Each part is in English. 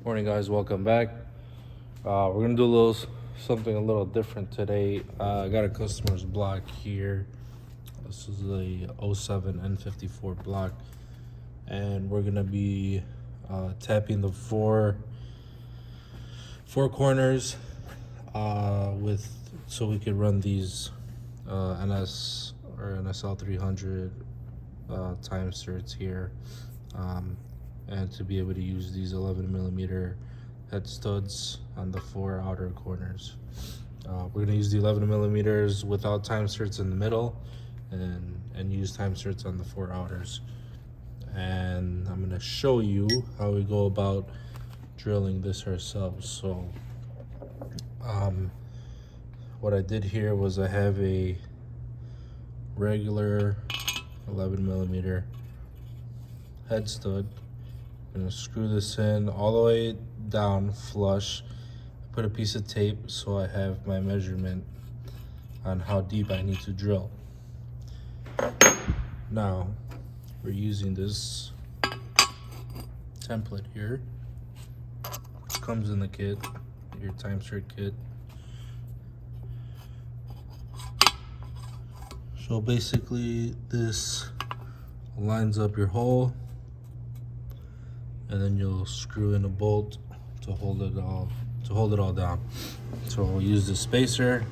Morning, guys. Welcome back. We're gonna do something a little different today. I got a customer's block here. This is a '07 N54 block, and we're gonna be tapping the four corners so we could run these NS or NSL 300 Timeserts here. And to be able to use these 11mm head studs on the four outer corners. We're gonna use the 11mm without Timeserts in the middle, and use Timeserts on the four outers. And I'm gonna show you how we go about drilling this ourselves. So, what I did here was I have a regular 11mm head stud. I'm gonna screw this in all the way down flush. Put a piece of tape so I have my measurement on how deep I need to drill. Now we're using this template here, which comes in the kit, your Timesert kit. So basically this lines up your hole, and then you'll screw in a bolt to hold it all down. So we'll use the spacer,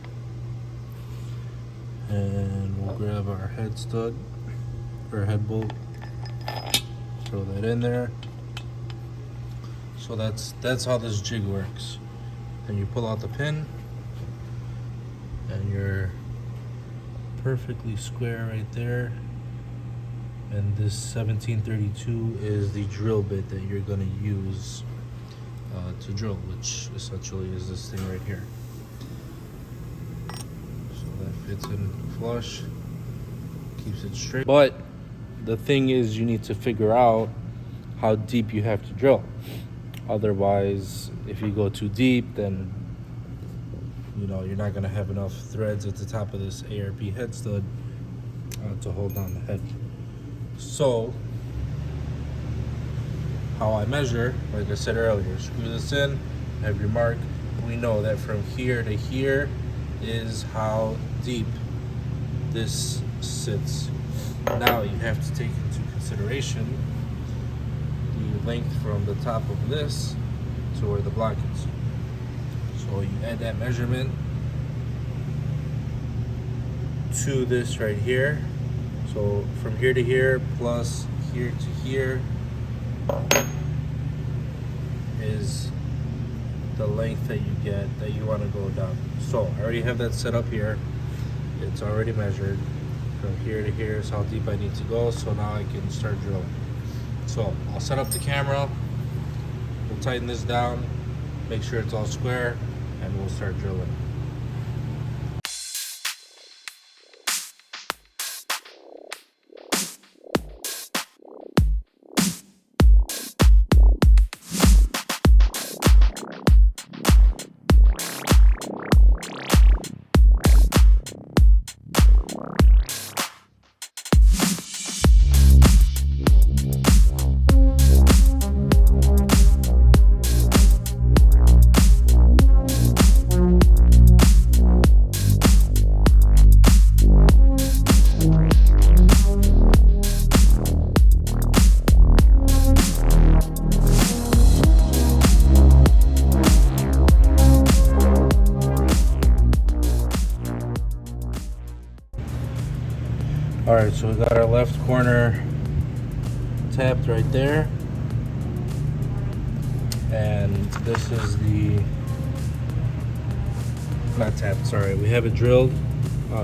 and we'll grab our head stud or head bolt, throw that in there. So that's how this jig works. Then you pull out the pin, and you're perfectly square right there. And this 1732 is the drill bit that you're gonna use to drill, which essentially is this thing right here. So that fits in flush, keeps it straight. But the thing is, you need to figure out how deep you have to drill. Otherwise, if you go too deep, then you're not gonna have enough threads at the top of this ARP head stud to hold down the head. So, how I measure, like I said earlier, screw this in, have your mark. We know that from here to here is how deep this sits. Now you have to take into consideration the length from the top of this to where the block is. So you add that measurement to this right here. So from here to here plus here to here is the length that you get that you want to go down. So I already have that set up here. It's already measured. From here to here is how deep I need to go. So now I can start drilling. So I'll set up the camera. We'll tighten this down, make sure it's all square, and we'll start drilling. All right, so we got our left corner tapped right there, and this is not tapped, sorry, we have it drilled,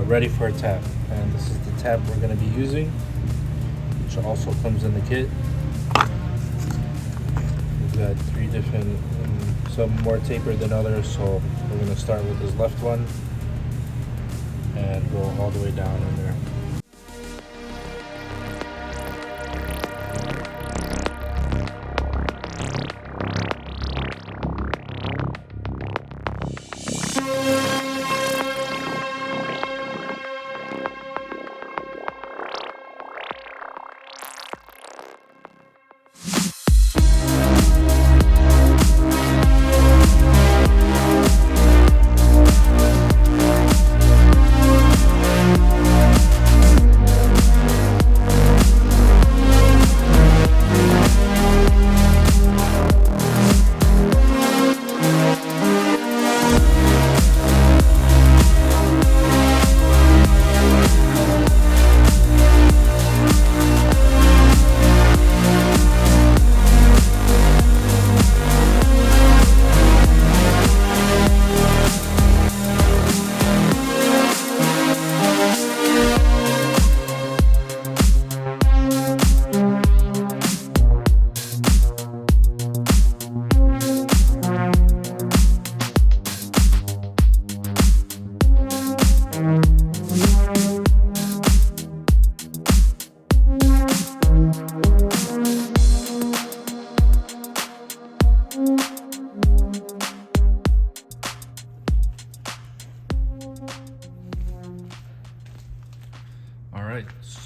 ready for a tap, and this is the tap we're going to be using, which also comes in the kit. We've got three different, some more tapered than others, so we're going to start with this left one and go all the way down in there.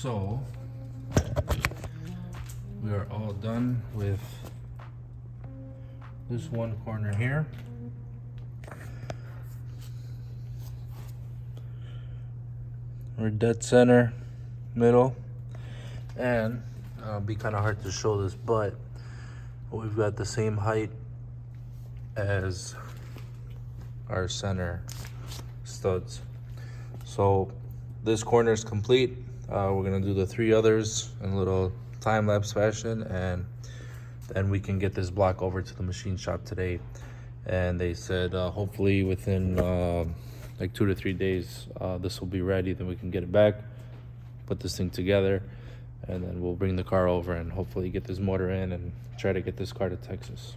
So we are all done with this one corner here. We're dead center, middle, and it'll be kind of hard to show this, but we've got the same height as our center studs. So this corner is complete. We're gonna do the 3 others in a little time-lapse fashion, and then we can get this block over to the machine shop today. And they said hopefully within like 2 to 3 days this will be ready. Then we can get it back, put this thing together, and then we'll bring the car over and hopefully get this motor in and try to get this car to Texas.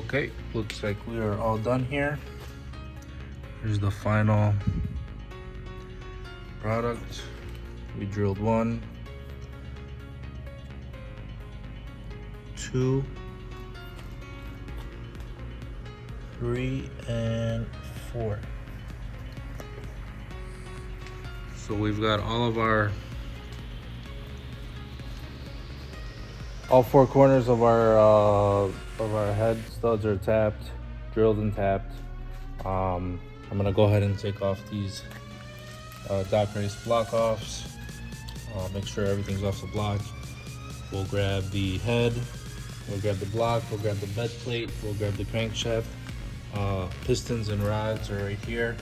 Okay, looks like we are all done here. Here's the final product. We drilled 1, 2, 3, and 4. So we've got all 4 corners of our head studs are tapped, drilled and tapped. I'm gonna go ahead and take off these dock race block offs. Make sure everything's off the block. We'll grab the head, we'll grab the block, we'll grab the bed plate, we'll grab the crankshaft. Pistons and rods are right here,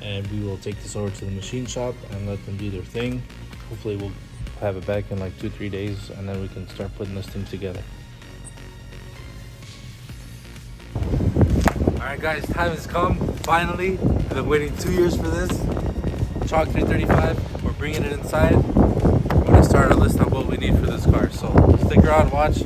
and we will take this over to the machine shop and let them do their thing. hopefully we'll have it back in like 2-3 days, and then we can start putting this thing together. All right, guys, time has come. Finally, I've been waiting 2 years for this. Chalk 335. We're bringing it inside. We're gonna start our list of what we need for this car. So stick around, watch.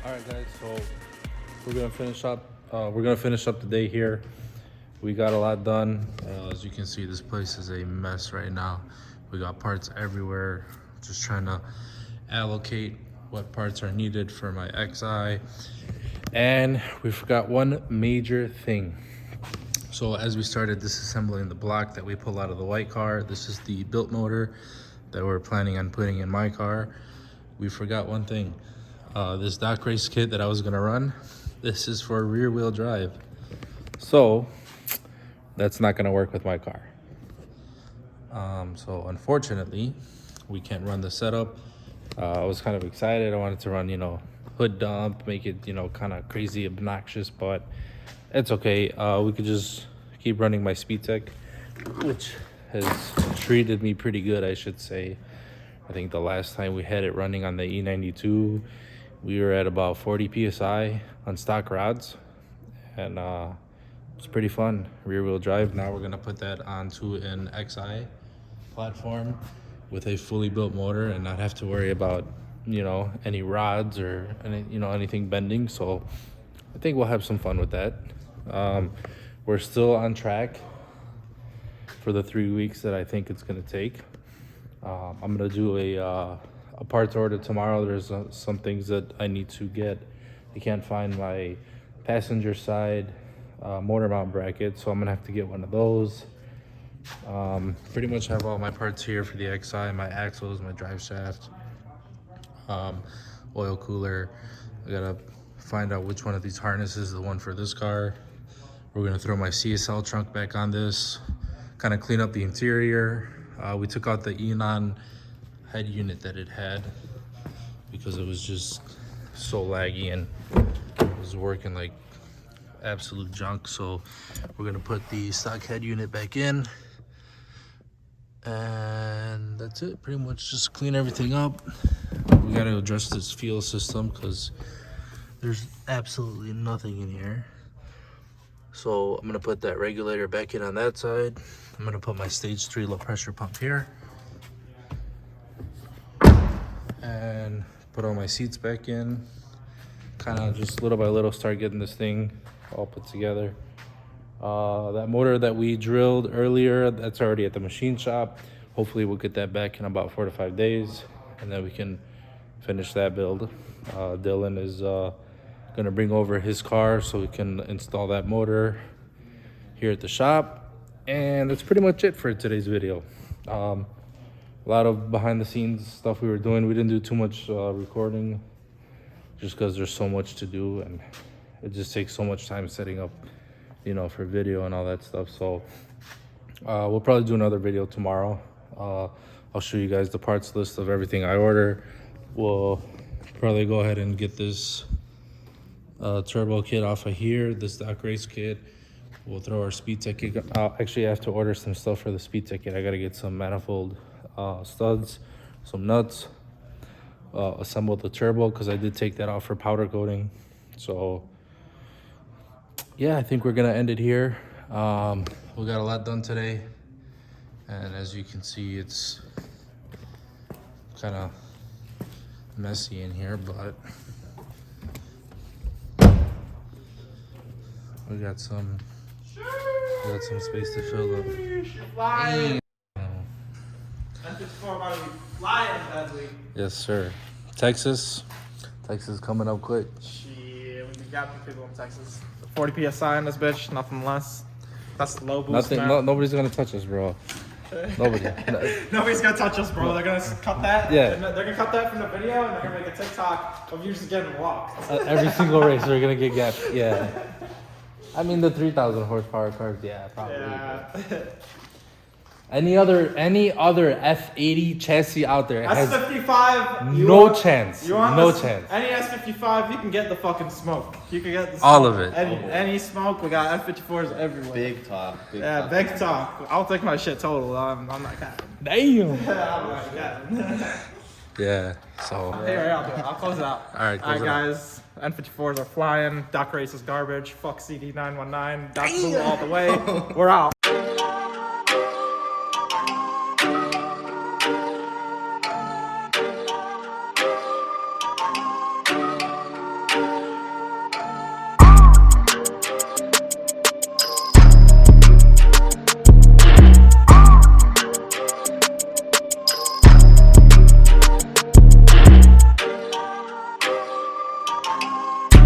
All right, guys, so we're gonna finish up the day here. We got a lot done. As you can see, this place is a mess right now. We got parts everywhere. Just trying to allocate what parts are needed for my XI. And we forgot one major thing. So as we started disassembling the block that we pulled out of the white car, this is the built motor that we're planning on putting in my car. We forgot one thing. This dock race kit that I was gonna run, this is for rear wheel drive. So that's not gonna work with my car. So unfortunately, we can't run the setup. I was kind of excited. I wanted to run, hood dump, make it, kind of crazy, obnoxious, but it's okay. We could just keep running my Speed Tech, which has treated me pretty good, I should say. I think the last time we had it running on the E92, we were at about 40 PSI on stock rods, and it's pretty fun, rear wheel drive. Now we're gonna put that onto an XI platform with a fully built motor and not have to worry about, any rods or anything bending. So I think we'll have some fun with that. We're still on track for the 3 weeks that I think it's gonna take. I'm gonna do a parts order tomorrow. There's some things that I need to get. I can't find my passenger side motor mount bracket, so I'm gonna have to get one of those. Pretty much have all my parts here for the XI, my axles, my drive shaft, oil cooler. I gotta find out which one of these harnesses is the one for this car. We're gonna throw my CSL trunk back on this, kind of clean up the interior. We took out the Enon head unit that it had because it was just so laggy and it was working like absolute junk. So we're gonna put the stock head unit back in, and that's it. Pretty much just clean everything up. We gotta address this fuel system because there's absolutely nothing in here. So I'm gonna put that regulator back in on that side. I'm gonna put my stage 3 low pressure pump here and put all my seats back in. Kind of just little by little start getting this thing all put together. That motor that we drilled earlier, that's already at the machine shop. Hopefully we'll get that back in about 4 to 5 days, and then we can finish that build. Dylan is gonna bring over his car so we can install that motor here at the shop. And that's pretty much it for today's video. A lot of behind the scenes stuff we were doing. We didn't do too much recording just because there's so much to do and it just takes so much time setting up, for video and all that stuff. So we'll probably do another video tomorrow. I'll show you guys the parts list of everything I order. We'll probably go ahead and get this turbo kit off of here, this dock race kit. We'll throw our Speed Tech kit. Actually, I have to order some stuff for the Speed Tech kit. I gotta get some manifold studs, some nuts, assemble the turbo because I did take that off for powder coating. So yeah, I think we're gonna end it here. We got a lot done today, and as you can see, it's kind of messy in here, but we got some space to fill up. Flying. N54 about to be flying, Dudley. Yes, sir. Texas coming up quick. Shit, we got the people in Texas. 40 PSI in this bitch, nothing less. That's low boost. Nothing. now. Nobody's gonna touch us, bro. Nobody. Nobody's gonna touch us, bro. They're gonna cut that. Yeah. And they're gonna cut that from the video, and they're gonna make a TikTok of you just getting walked. Every single race we're gonna get gapped. Yeah. I mean the 3,000 horsepower cars. Yeah, probably. Yeah. Any other F80 chassis out there has S55. no chance. No this, chance. Any S55, you can get the fucking smoke. You can get the All smoke. of it. Any smoke, we got F54s everywhere. Big talk. Yeah, big talk. I'll take my shit total. I'm not capping. Damn. I'm not capping. Yeah. So. Here, I'll do it. I'll close it out. All right, close it guys. N54s are flying. Doc race is garbage. Fuck CD919. Doc Blue all the way. We're out.